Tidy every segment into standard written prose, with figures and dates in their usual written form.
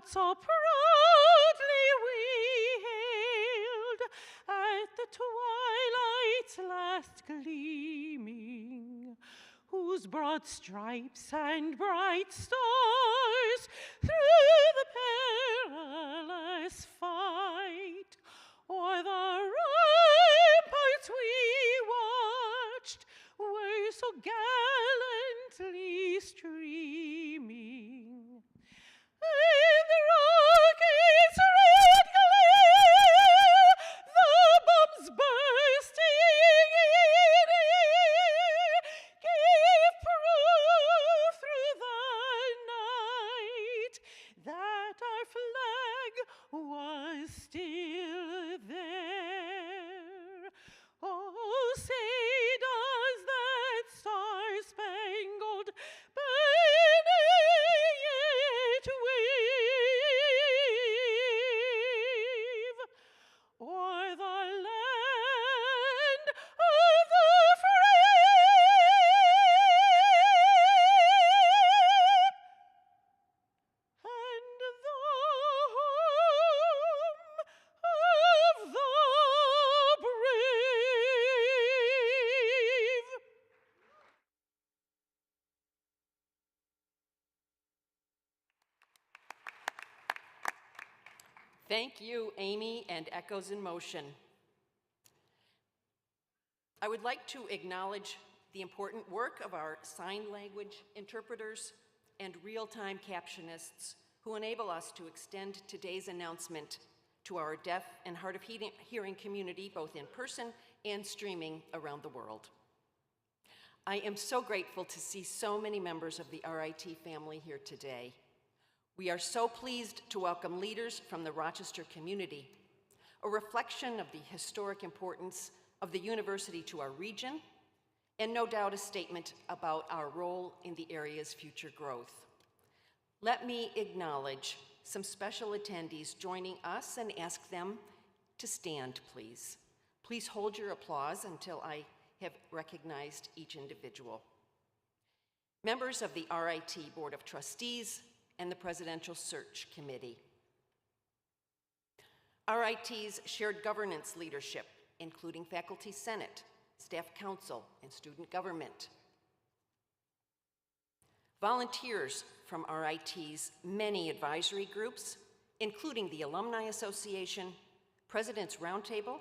that so proudly we hailed at the twilight's last gleaming, whose broad stripes and bright stars through the perilous fight o'er the ramparts we watched were so gallantly streaming, and the rockets' red glare, the bombs bursting in air, gave proof through the night that our flag was still there. Oh, say does that star-spangled banner yet wave o'er the land of the free and the home of the brave. Thank you, Amy and Echoes in Motion. I would like to acknowledge the important work of our sign language interpreters and real-time captionists who enable us to extend today's announcement to our deaf and hard of hearing community, both in person and streaming around the world. I am so grateful to see so many members of the RIT family here today. We are so pleased to welcome leaders from the Rochester community, a reflection of the historic importance of the university to our region, and no doubt a statement about our role in the area's future growth. Let me acknowledge some special attendees joining us and ask them to stand, please. Please hold your applause until I have recognized each individual. Members of the RIT Board of Trustees and the Presidential Search Committee. RIT's shared governance leadership, including Faculty Senate, Staff Council, and Student Government. Volunteers from RIT's many advisory groups, including the Alumni Association, President's Roundtable,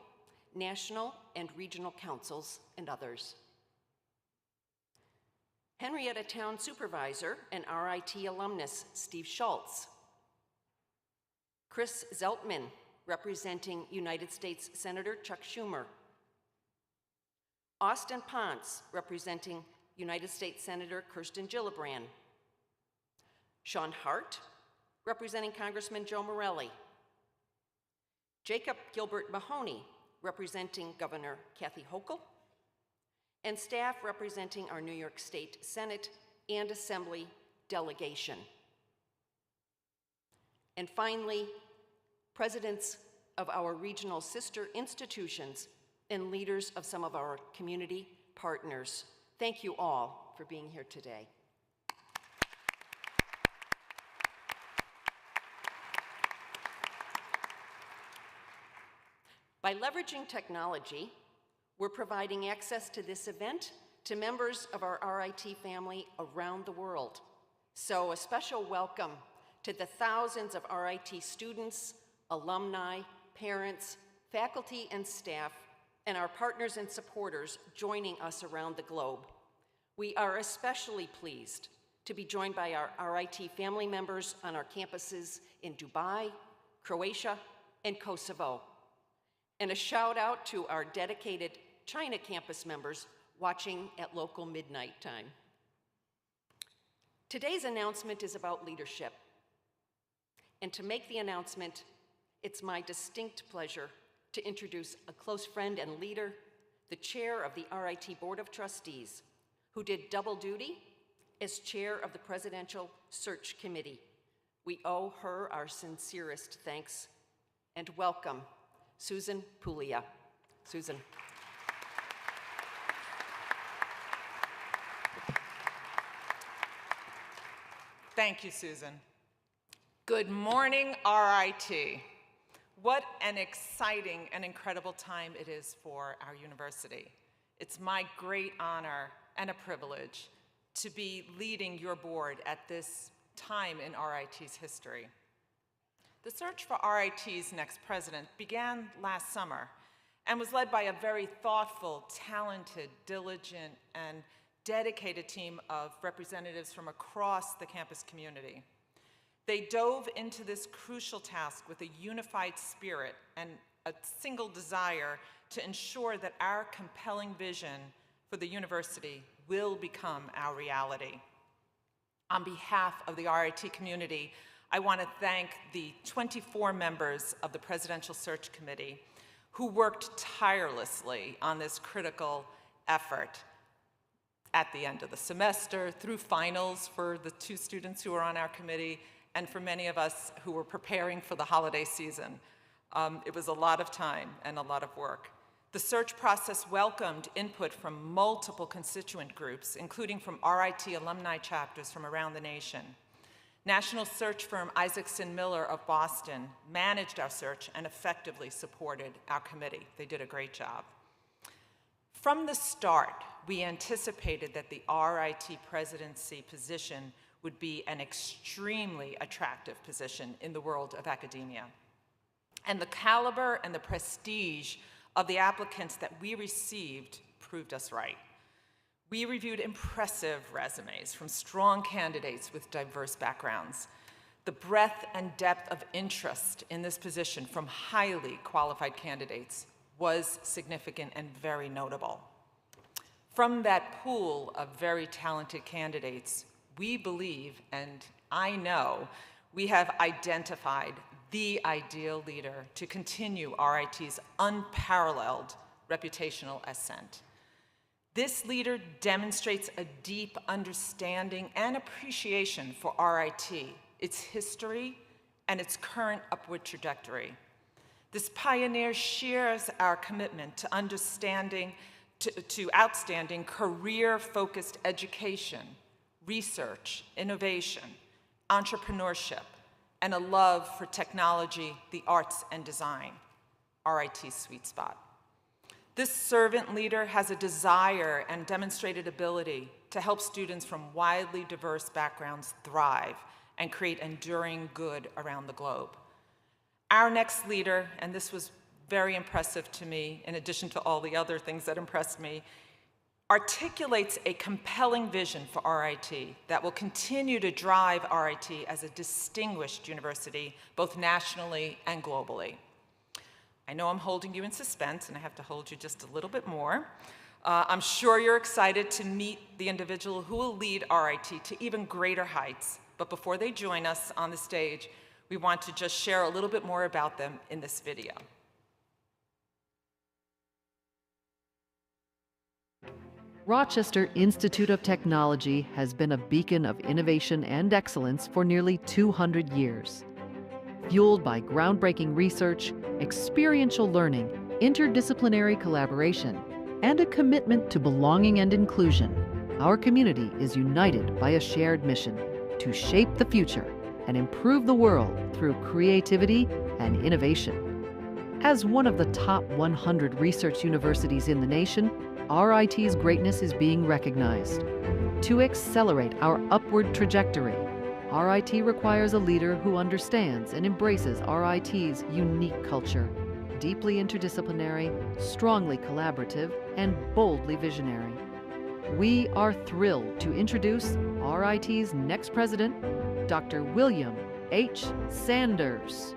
National and Regional Councils, and others. Henrietta Town Supervisor and RIT alumnus Steve Schultz. Chris Zeltman, representing United States Senator Chuck Schumer. Austin Ponce, representing United States Senator Kirsten Gillibrand. Sean Hart, representing Congressman Joe Morelli. Jacob Gilbert Mahoney, representing Governor Kathy Hochul, and staff representing our New York State Senate and Assembly delegation. And finally, presidents of our regional sister institutions and leaders of some of our community partners. Thank you all for being here today. By leveraging technology, we're providing access to this event to members of our RIT family around the world. So a special welcome to the thousands of RIT students, alumni, parents, faculty, and staff, and our partners and supporters joining us around the globe. We are especially pleased to be joined by our RIT family members on our campuses in Dubai, Croatia, and Kosovo. And a shout out to our dedicated China campus members watching at local midnight time. Today's announcement is about leadership. And to make the announcement, it's my distinct pleasure to introduce a close friend and leader, the chair of the RIT Board of Trustees, who did double duty as chair of the Presidential Search Committee. We owe her our sincerest thanks, and welcome, Susan Puglia. Susan. Thank you, Susan. Good morning, RIT. What an exciting and incredible time it is for our university. It's my great honor and a privilege to be leading your board at this time in RIT's history. The search for RIT's next president began last summer and was led by a very thoughtful, talented, diligent, and dedicated team of representatives from across the campus community. They dove into this crucial task with a unified spirit and a single desire to ensure that our compelling vision for the university will become our reality. On behalf of the RIT community, I want to thank the 24 members of the Presidential Search Committee who worked tirelessly on this critical effort at the end of the semester, through finals for the 2 students who are on our committee, and for many of us who were preparing for the holiday season. It was a lot of time and a lot of work. The search process welcomed input from multiple constituent groups, including from RIT alumni chapters from around the nation. National search firm Isaacson Miller of Boston managed our search and effectively supported our committee. They did a great job. From the start, we anticipated that the RIT presidency position would be an extremely attractive position in the world of academia. And the caliber and the prestige of the applicants that we received proved us right. We reviewed impressive resumes from strong candidates with diverse backgrounds. The breadth and depth of interest in this position from highly qualified candidates was significant and very notable. From that pool of very talented candidates, we believe, and I know, we have identified the ideal leader to continue RIT's unparalleled reputational ascent. This leader demonstrates a deep understanding and appreciation for RIT, its history, and its current upward trajectory. This pioneer shares our commitment to outstanding career-focused education, research, innovation, entrepreneurship, and a love for technology, the arts, and design, RIT's sweet spot. This servant leader has a desire and demonstrated ability to help students from widely diverse backgrounds thrive and create enduring good around the globe. Our next leader, and this was very impressive to me, in addition to all the other things that impressed me, articulates a compelling vision for RIT that will continue to drive RIT as a distinguished university, both nationally and globally. I know I'm holding you in suspense, and I have to hold you just a little bit more. I'm sure you're excited to meet the individual who will lead RIT to even greater heights. But before they join us on the stage, we want to just share a little bit more about them in this video. Rochester Institute of Technology has been a beacon of innovation and excellence for nearly 200 years. Fueled by groundbreaking research, experiential learning, interdisciplinary collaboration, and a commitment to belonging and inclusion, our community is united by a shared mission to shape the future and improve the world through creativity and innovation. As one of the top 100 research universities in the nation, RIT's greatness is being recognized. To accelerate our upward trajectory, RIT requires a leader who understands and embraces RIT's unique culture, deeply interdisciplinary, strongly collaborative, and boldly visionary. We are thrilled to introduce RIT's next president, Dr. William H. Sanders.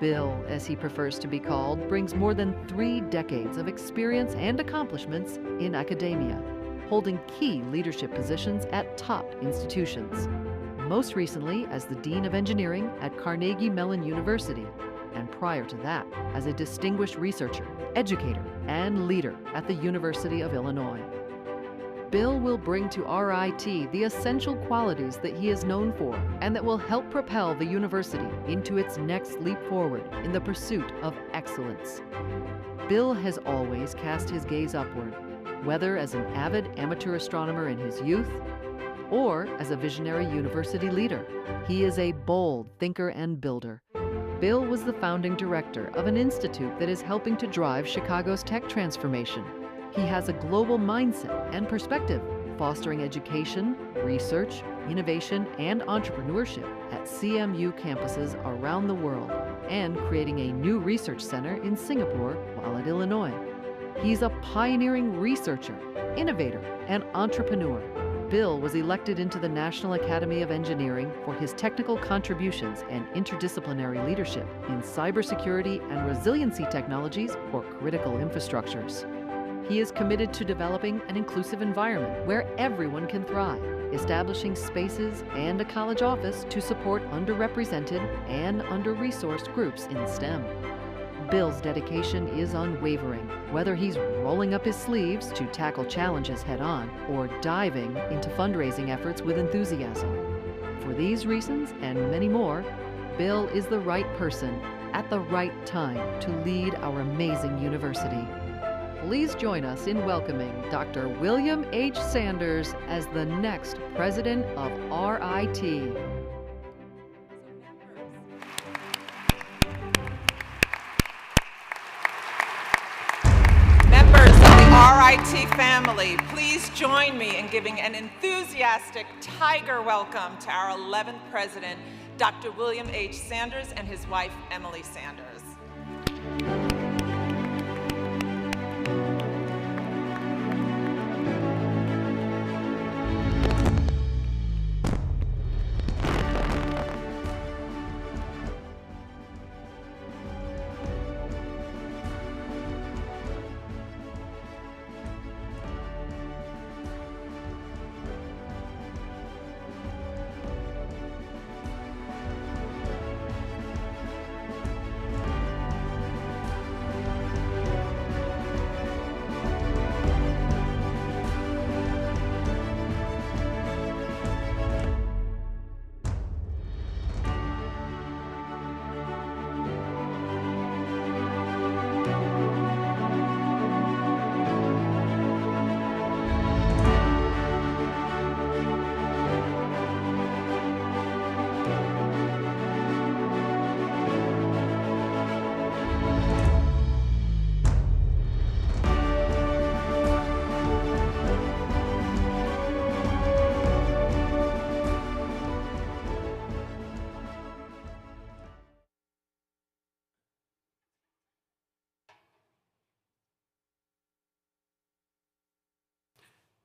Bill, as he prefers to be called, brings more than 3 decades of experience and accomplishments in academia, holding key leadership positions at top institutions. Most recently as the Dean of Engineering at Carnegie Mellon University, and prior to that as a distinguished researcher, educator, and leader at the University of Illinois. Bill will bring to RIT the essential qualities that he is known for and that will help propel the university into its next leap forward in the pursuit of excellence. Bill has always cast his gaze upward, whether as an avid amateur astronomer in his youth, or as a visionary university leader. He is a bold thinker and builder. Bill was the founding director of an institute that is helping to drive Chicago's tech transformation. He has a global mindset and perspective, fostering education, research, innovation, and entrepreneurship at CMU campuses around the world, and creating a new research center in Singapore while at Illinois. He's a pioneering researcher, innovator, and entrepreneur. Bill was elected into the National Academy of Engineering for his technical contributions and interdisciplinary leadership in cybersecurity and resiliency technologies for critical infrastructures. He is committed to developing an inclusive environment where everyone can thrive, establishing spaces and a college office to support underrepresented and under-resourced groups in STEM. Bill's dedication is unwavering, whether he's rolling up his sleeves to tackle challenges head-on or diving into fundraising efforts with enthusiasm. For these reasons and many more, Bill is the right person at the right time to lead our amazing university. Please join us in welcoming Dr. William H. Sanders as the next president of RIT. RIT family, please join me in giving an enthusiastic tiger welcome to our 11th president, Dr. William H. Sanders, and his wife, Emily Sanders.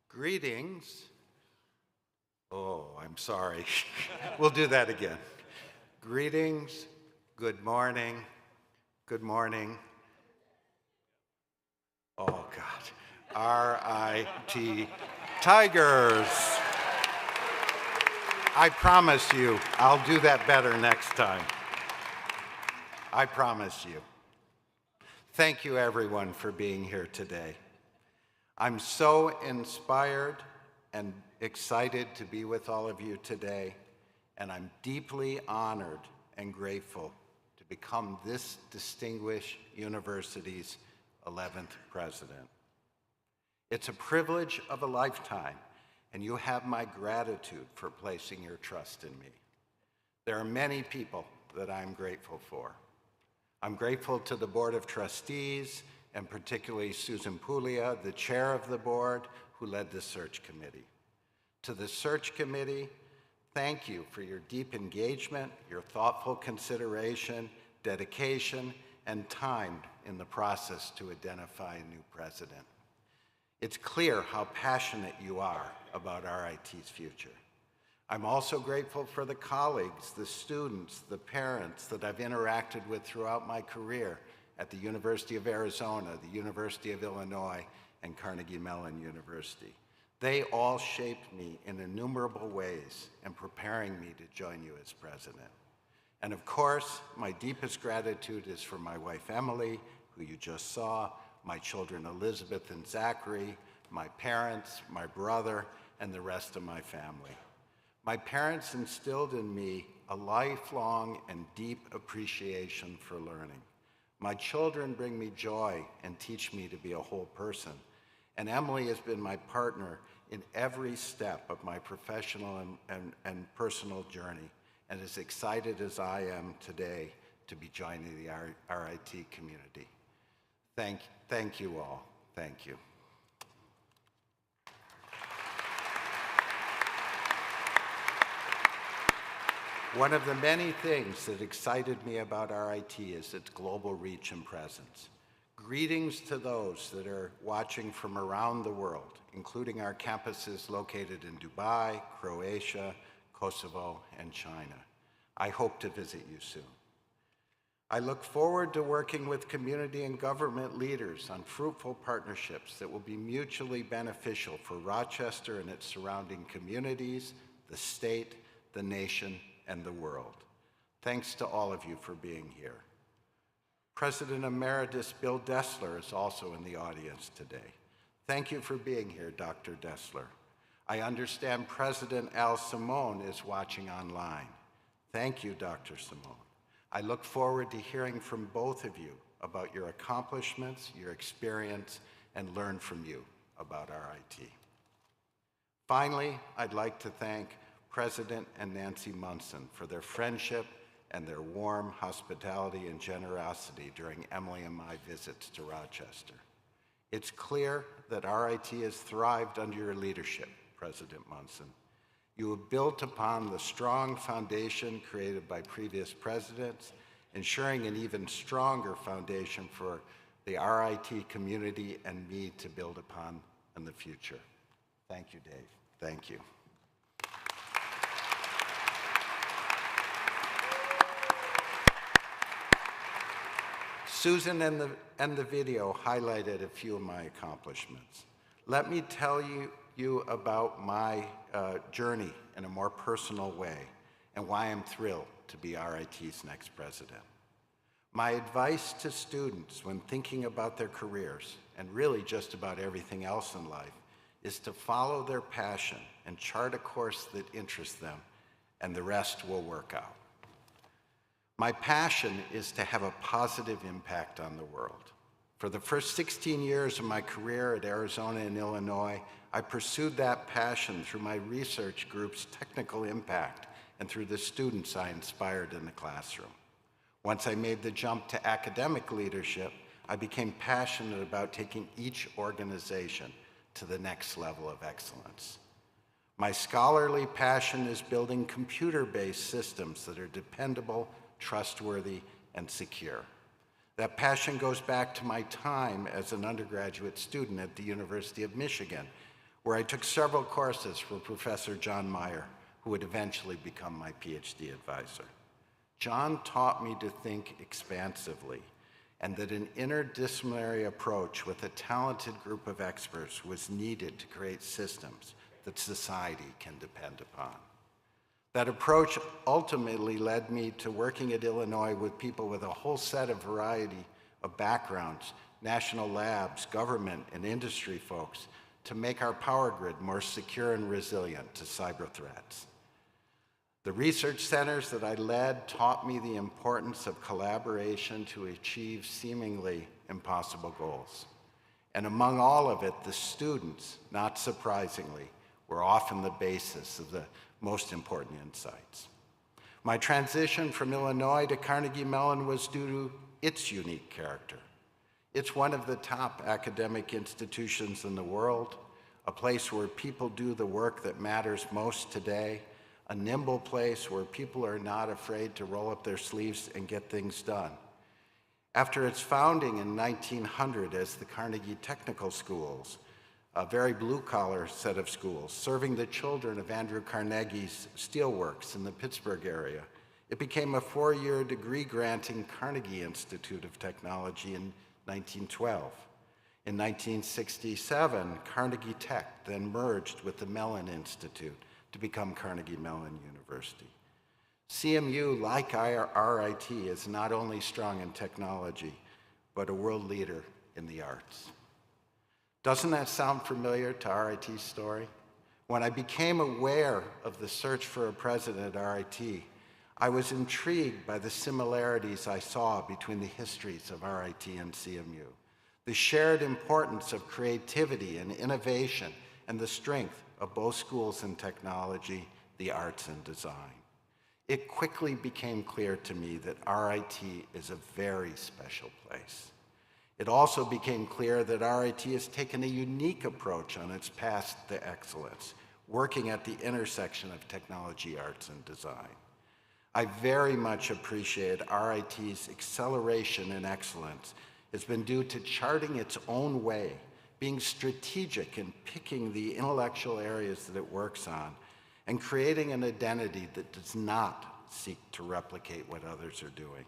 Greetings. Oh, I'm sorry. We'll do that again. Greetings, good morning, good morning. Oh, God. RIT Tigers. I promise you, I'll do that better next time. I promise you. Thank you, everyone, for being here today. I'm so inspired and excited to be with all of you today, and I'm deeply honored and grateful to become this distinguished university's 11th president. It's a privilege of a lifetime, and you have my gratitude for placing your trust in me. There are many people that I'm grateful for. I'm grateful to the Board of Trustees, and particularly Susan Puglia, the chair of the board, who led the search committee. To the search committee, thank you for your deep engagement, your thoughtful consideration, dedication, and time in the process to identify a new president. It's clear how passionate you are about RIT's future. I'm also grateful for the colleagues, the students, the parents that I've interacted with throughout my career at the University of Arizona, the University of Illinois, and Carnegie Mellon University. They all shaped me in innumerable ways in preparing me to join you as president. And of course, my deepest gratitude is for my wife, Emily, who you just saw, my children, Elizabeth and Zachary, my parents, my brother, and the rest of my family. My parents instilled in me a lifelong and deep appreciation for learning. My children bring me joy and teach me to be a whole person. And Emily has been my partner in every step of my professional and personal journey, and as excited as I am today to be joining the RIT community. Thank you all. Thank you. One of the many things that excited me about RIT is its global reach and presence. Greetings to those that are watching from around the world, including our campuses located in Dubai, Croatia, Kosovo, and China. I hope to visit you soon. I look forward to working with community and government leaders on fruitful partnerships that will be mutually beneficial for Rochester and its surrounding communities, the state, the nation, and the world. Thanks to all of you for being here. President Emeritus Bill Dessler is also in the audience today. Thank you for being here, Dr. Dessler. I understand President Al Simone is watching online. Thank you, Dr. Simone. I look forward to hearing from both of you about your accomplishments, your experience, and learn from you about RIT. Finally, I'd like to thank President and Nancy Munson for their friendship and their warm hospitality and generosity during Emily and my visits to Rochester. It's clear that RIT has thrived under your leadership, President Munson. You have built upon the strong foundation created by previous presidents, ensuring an even stronger foundation for the RIT community and me to build upon in the future. Thank you, Dave. Thank you. Susan and the video highlighted a few of my accomplishments. Let me tell you about my journey in a more personal way and why I'm thrilled to be RIT's next president. My advice to students when thinking about their careers, and really just about everything else in life, is to follow their passion and chart a course that interests them, and the rest will work out. My passion is to have a positive impact on the world. For the first 16 years of my career at Arizona and Illinois, I pursued that passion through my research group's technical impact and through the students I inspired in the classroom. Once I made the jump to academic leadership, I became passionate about taking each organization to the next level of excellence. My scholarly passion is building computer-based systems that are dependable, trustworthy, and secure. That passion goes back to my time as an undergraduate student at the University of Michigan, where I took several courses from Professor John Meyer, who would eventually become my PhD advisor. John taught me to think expansively, and that an interdisciplinary approach with a talented group of experts was needed to create systems that society can depend upon. That approach ultimately led me to working at Illinois with people with a whole set of variety of backgrounds, national labs, government, and industry folks, to make our power grid more secure and resilient to cyber threats. The research centers that I led taught me the importance of collaboration to achieve seemingly impossible goals. And among all of it, the students, not surprisingly, were often the basis of the most important insights. My transition from Illinois to Carnegie Mellon was due to its unique character. It's one of the top academic institutions in the world, a place where people do the work that matters most today, a nimble place where people are not afraid to roll up their sleeves and get things done. After its founding in 1900 as the Carnegie Technical Schools, a very blue-collar set of schools, serving the children of Andrew Carnegie's steelworks in the Pittsburgh area, it became a 4-year degree-granting Carnegie Institute of Technology in 1912. In 1967, Carnegie Tech then merged with the Mellon Institute to become Carnegie Mellon University. CMU, like RIT, is not only strong in technology, but a world leader in the arts. Doesn't that sound familiar to RIT's story? When I became aware of the search for a president at RIT, I was intrigued by the similarities I saw between the histories of RIT and CMU, the shared importance of creativity and innovation and the strength of both schools in technology, the arts, and design. It quickly became clear to me that RIT is a very special place. It also became clear that RIT has taken a unique approach on its path to excellence, working at the intersection of technology, arts, and design. I very much appreciate RIT's acceleration in excellence has been due to charting its own way, being strategic in picking the intellectual areas that it works on, and creating an identity that does not seek to replicate what others are doing.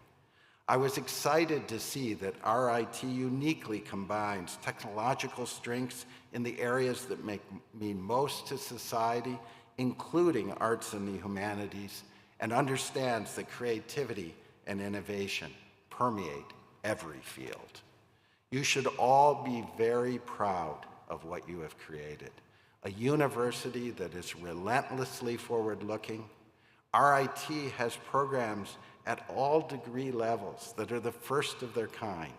I was excited to see that RIT uniquely combines technological strengths in the areas that mean most to society, including arts and the humanities, and understands that creativity and innovation permeate every field. You should all be very proud of what you have created. A university that is relentlessly forward-looking. RIT has programs at all degree levels that are the first of their kind.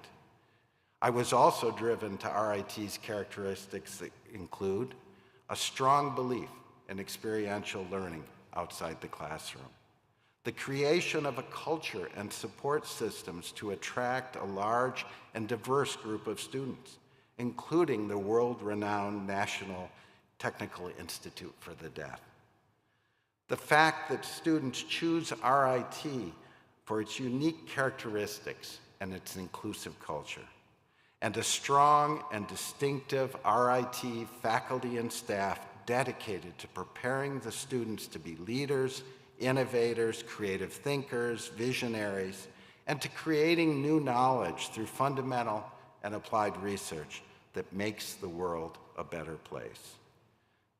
I was also driven to RIT's characteristics that include a strong belief in experiential learning outside the classroom, the creation of a culture and support systems to attract a large and diverse group of students, including the world-renowned National Technical Institute for the Deaf. The fact that students choose RIT for its unique characteristics and its inclusive culture, and a strong and distinctive RIT faculty and staff dedicated to preparing the students to be leaders, innovators, creative thinkers, visionaries, and to creating new knowledge through fundamental and applied research that makes the world a better place.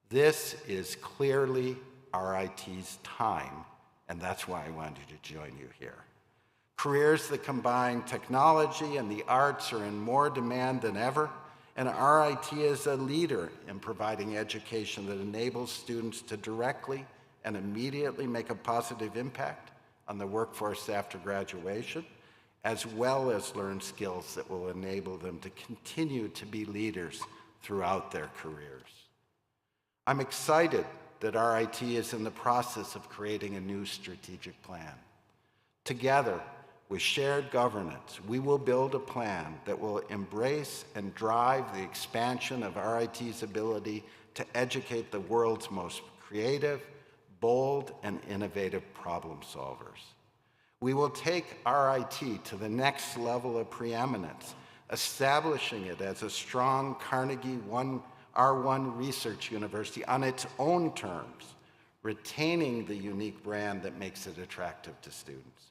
This is clearly RIT's time, and that's why I wanted to join you here. Careers that combine technology and the arts are in more demand than ever, and RIT is a leader in providing education that enables students to directly and immediately make a positive impact on the workforce after graduation, as well as learn skills that will enable them to continue to be leaders throughout their careers. I'm excited that RIT is in the process of creating a new strategic plan. Together, with shared governance, we will build a plan that will embrace and drive the expansion of RIT's ability to educate the world's most creative, bold, and innovative problem solvers. We will take RIT to the next level of preeminence, establishing it as a strong Carnegie R1 research university on its own terms, retaining the unique brand that makes it attractive to students.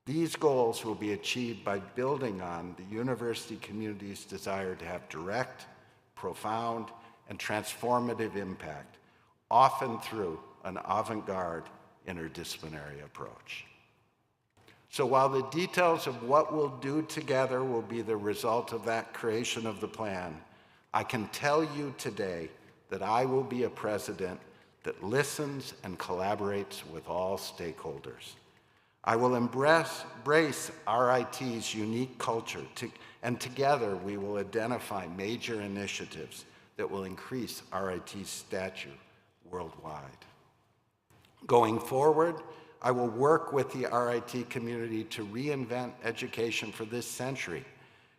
These goals will be achieved by building on the university community's desire to have direct, profound, and transformative impact, often through an avant-garde interdisciplinary approach. So while the details of what we'll do together will be the result of that creation of the plan, I can tell you today that I will be a president that listens and collaborates with all stakeholders. I will embrace RIT's unique culture, and together we will identify major initiatives that will increase RIT's stature worldwide. Going forward, I will work with the RIT community to reinvent education for this century,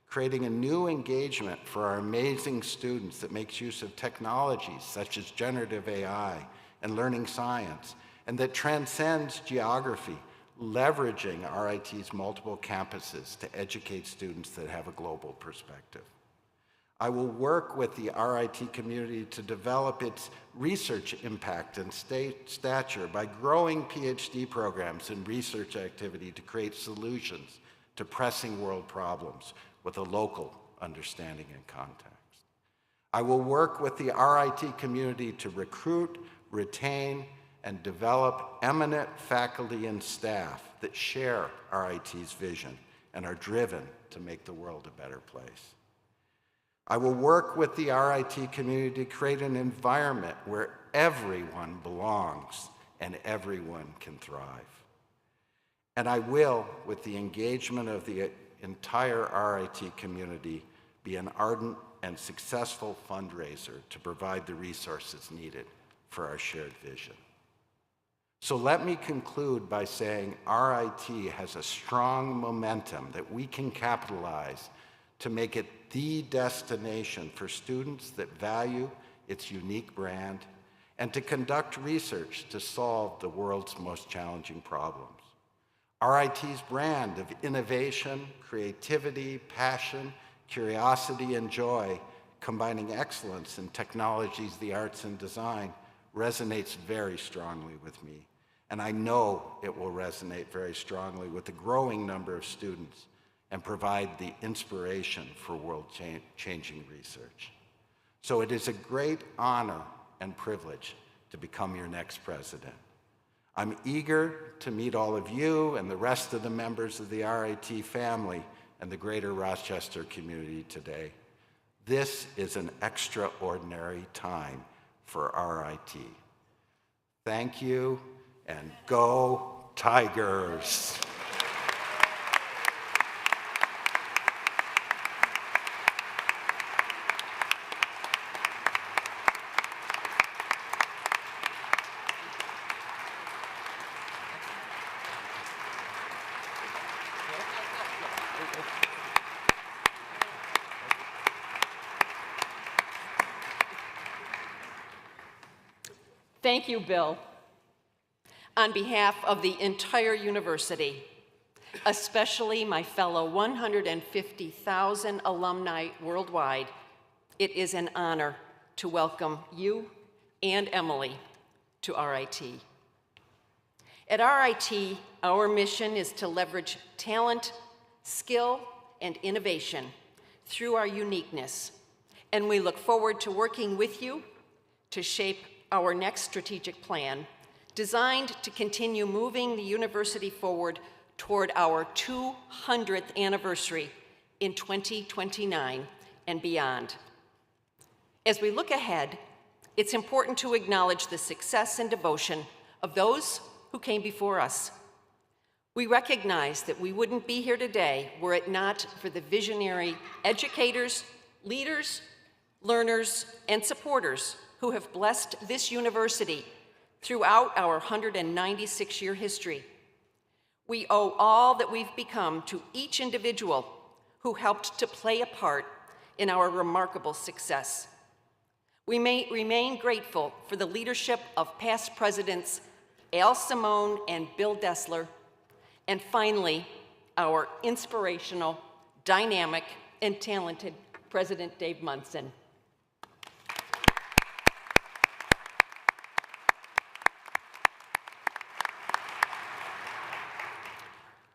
creating a new engagement for our amazing students that makes use of technologies such as generative AI and learning science, and that transcends geography, leveraging RIT's multiple campuses to educate students that have a global perspective. I will work with the RIT community to develop its research impact and stature by growing PhD programs and research activity to create solutions to pressing world problems with a local understanding and context. I will work with the RIT community to recruit, retain, and develop eminent faculty and staff that share RIT's vision and are driven to make the world a better place. I will work with the RIT community to create an environment where everyone belongs and everyone can thrive. And I will, with the engagement of the entire RIT community, be an ardent and successful fundraiser to provide the resources needed for our shared vision. So let me conclude by saying RIT has a strong momentum that we can capitalize to make it the destination for students that value its unique brand and to conduct research to solve the world's most challenging problems. RIT's brand of innovation, creativity, passion, curiosity, and joy, combining excellence in technologies, the arts, and design, resonates very strongly with me. And I know it will resonate very strongly with a growing number of students and provide the inspiration for world-changing research. So it is a great honor and privilege to become your next president. I'm eager to meet all of you and the rest of the members of the RIT family and the greater Rochester community today. This is an extraordinary time for RIT. Thank you, and go Tigers! Thank you, Bill. On behalf of the entire university, especially my fellow 150,000 alumni worldwide, it is an honor to welcome you and Emily to RIT. At RIT, our mission is to leverage talent, skill, and innovation through our uniqueness, and we look forward to working with you to shape our next strategic plan, designed to continue moving the university forward toward our 200th anniversary in 2029 and beyond. As we look ahead, it's important to acknowledge the success and devotion of those who came before us. We recognize that we wouldn't be here today were it not for the visionary educators, leaders, learners, and supporters who have blessed this university throughout our 196-year history. We owe all that we've become to each individual who helped to play a part in our remarkable success. We may remain grateful for the leadership of past presidents Al Simone and Bill Dessler, and finally, our inspirational, dynamic, and talented President Dave Munson.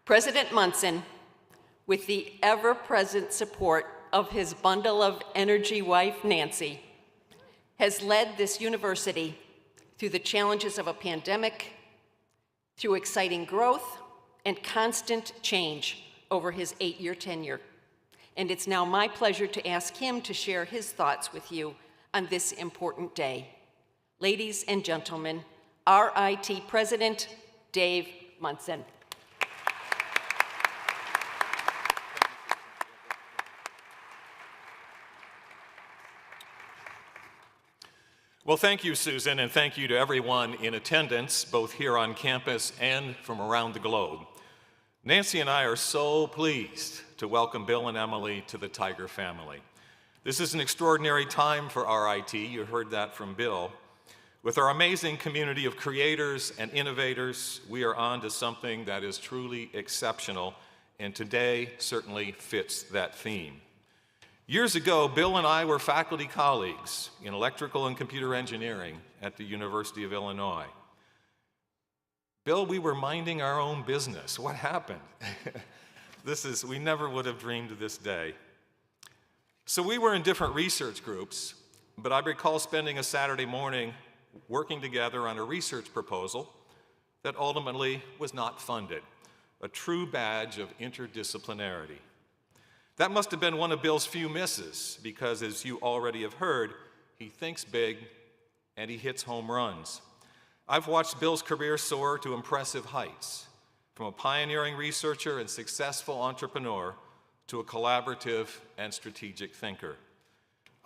President Munson, with the ever-present support of his bundle of energy wife, Nancy, has led this university through the challenges of a pandemic, through exciting growth and constant change over his 8-year tenure. And it's now my pleasure to ask him to share his thoughts with you on this important day. Ladies and gentlemen, RIT President Dave Munson. Well, thank you, Susan, and thank you to everyone in attendance, both here on campus and from around the globe. Nancy and I are so pleased to welcome Bill and Emily to the Tiger family. This is an extraordinary time for RIT, you heard that from Bill. With our amazing community of creators and innovators, we are on to something that is truly exceptional, and today certainly fits that theme. Years ago, Bill and I were faculty colleagues in electrical and computer engineering at the University of Illinois. Bill, we were minding our own business. What happened? We never would have dreamed of this day. So we were in different research groups, but I recall spending a Saturday morning working together on a research proposal that ultimately was not funded, a true badge of interdisciplinarity. That must have been one of Bill's few misses, because as you already have heard, he thinks big and he hits home runs. I've watched Bill's career soar to impressive heights, from a pioneering researcher and successful entrepreneur to a collaborative and strategic thinker.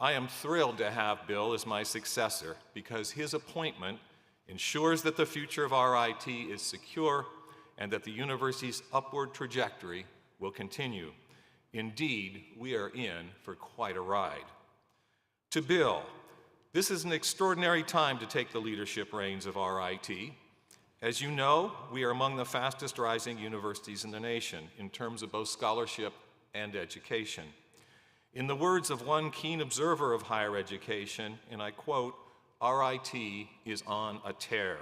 I am thrilled to have Bill as my successor because his appointment ensures that the future of RIT is secure and that the university's upward trajectory will continue. Indeed, we are in for quite a ride. To Bill, this is an extraordinary time to take the leadership reins of RIT. As you know, we are among the fastest rising universities in the nation in terms of both scholarship and education. In the words of one keen observer of higher education, and I quote, RIT is on a tear.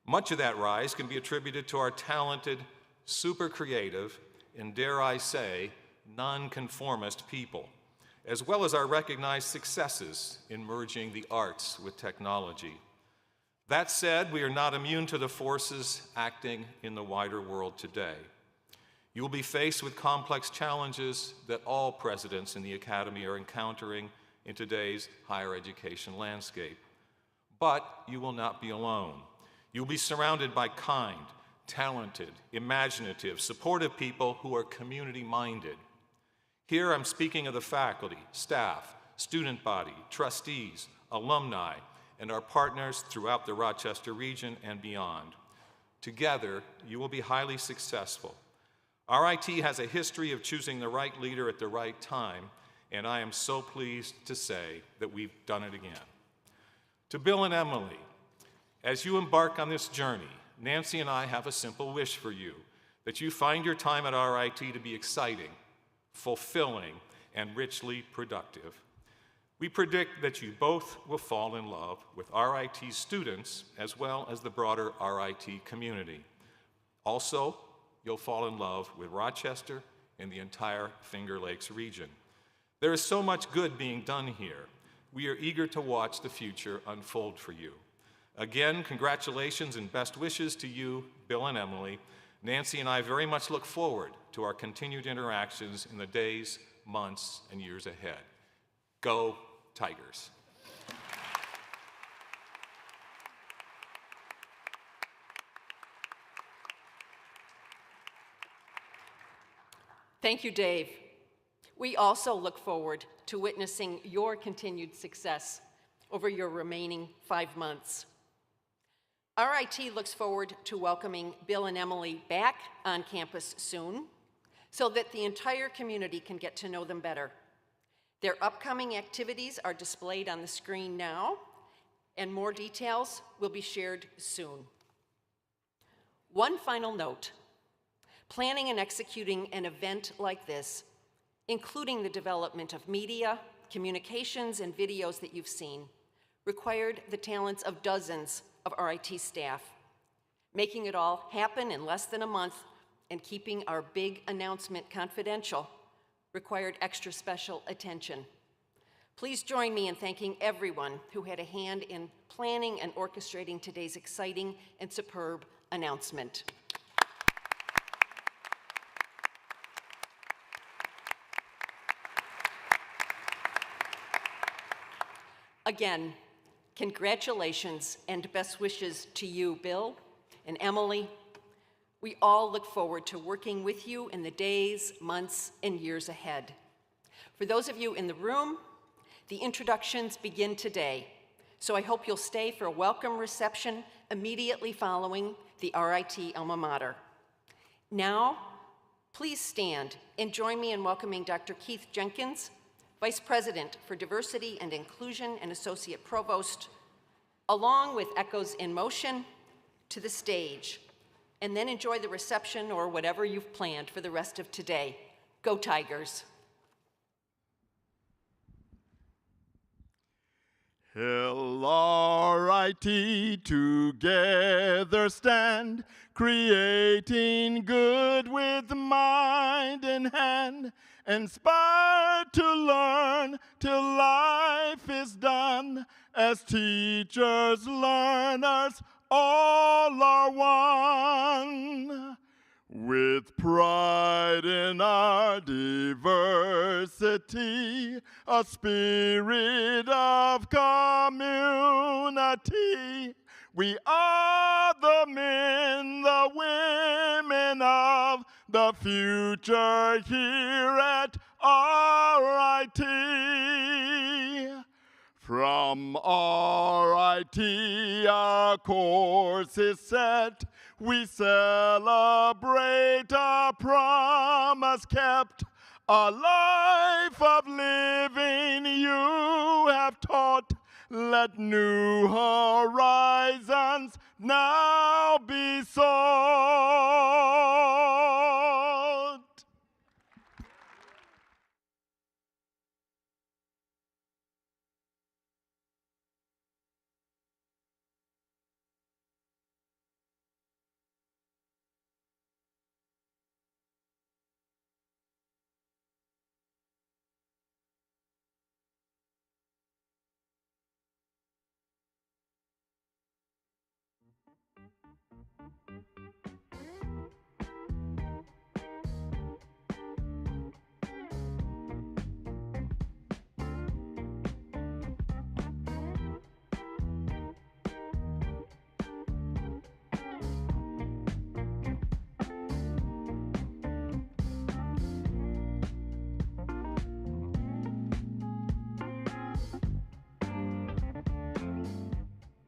Much of that rise can be attributed to our talented, super creative, and dare I say, nonconformist people, as well as our recognized successes in merging the arts with technology. That said, we are not immune to the forces acting in the wider world today. You will be faced with complex challenges that all presidents in the academy are encountering in today's higher education landscape. But you will not be alone. You'll be surrounded by kind, talented, imaginative, supportive people who are community-minded. Here I'm speaking of the faculty, staff, student body, trustees, alumni, and our partners throughout the Rochester region and beyond. Together, you will be highly successful. RIT has a history of choosing the right leader at the right time, and I am so pleased to say that we've done it again. To Bill and Emily, as you embark on this journey, Nancy and I have a simple wish for you, that you find your time at RIT to be exciting, fulfilling, and richly productive. We predict that you both will fall in love with RIT students as well as the broader RIT community. Also, you'll fall in love with Rochester and the entire Finger Lakes region. There is so much good being done here. We are eager to watch the future unfold for you. Again, congratulations and best wishes to you, Bill and Emily. Nancy and I very much look forward to our continued interactions in the days, months, and years ahead. Go Tigers! Thank you, Dave. We also look forward to witnessing your continued success over your remaining 5 months. RIT looks forward to welcoming Bill and Emily back on campus soon so that the entire community can get to know them better. Their upcoming activities are displayed on the screen now, and more details will be shared soon. One final note. Planning and executing an event like this, including the development of media, communications, and videos that you've seen, required the talents of dozens of RIT staff. Making it all happen in less than a month and keeping our big announcement confidential required extra special attention. Please join me in thanking everyone who had a hand in planning and orchestrating today's exciting and superb announcement. Again, congratulations and best wishes to you, Bill and Emily. We all look forward to working with you in the days, months, and years ahead. For those of you in the room, the introductions begin today, so I hope you'll stay for a welcome reception immediately following the RIT Alma Mater. Now, please stand and join me in welcoming Dr. Keith Jenkins, Vice President for Diversity and Inclusion and Associate Provost, along with Echoes in Motion, to the stage, and then enjoy the reception or whatever you've planned for the rest of today. Go Tigers! RIT together stand, creating good with mind and hand, inspired to learn till life is done. As teachers, learners, all are one. With pride in our diversity, a spirit of community, we are the men, the women of the future here at RIT. From RIT, our course is set. We celebrate our promise kept. A life of living you have taught. Let new horizons now be sought.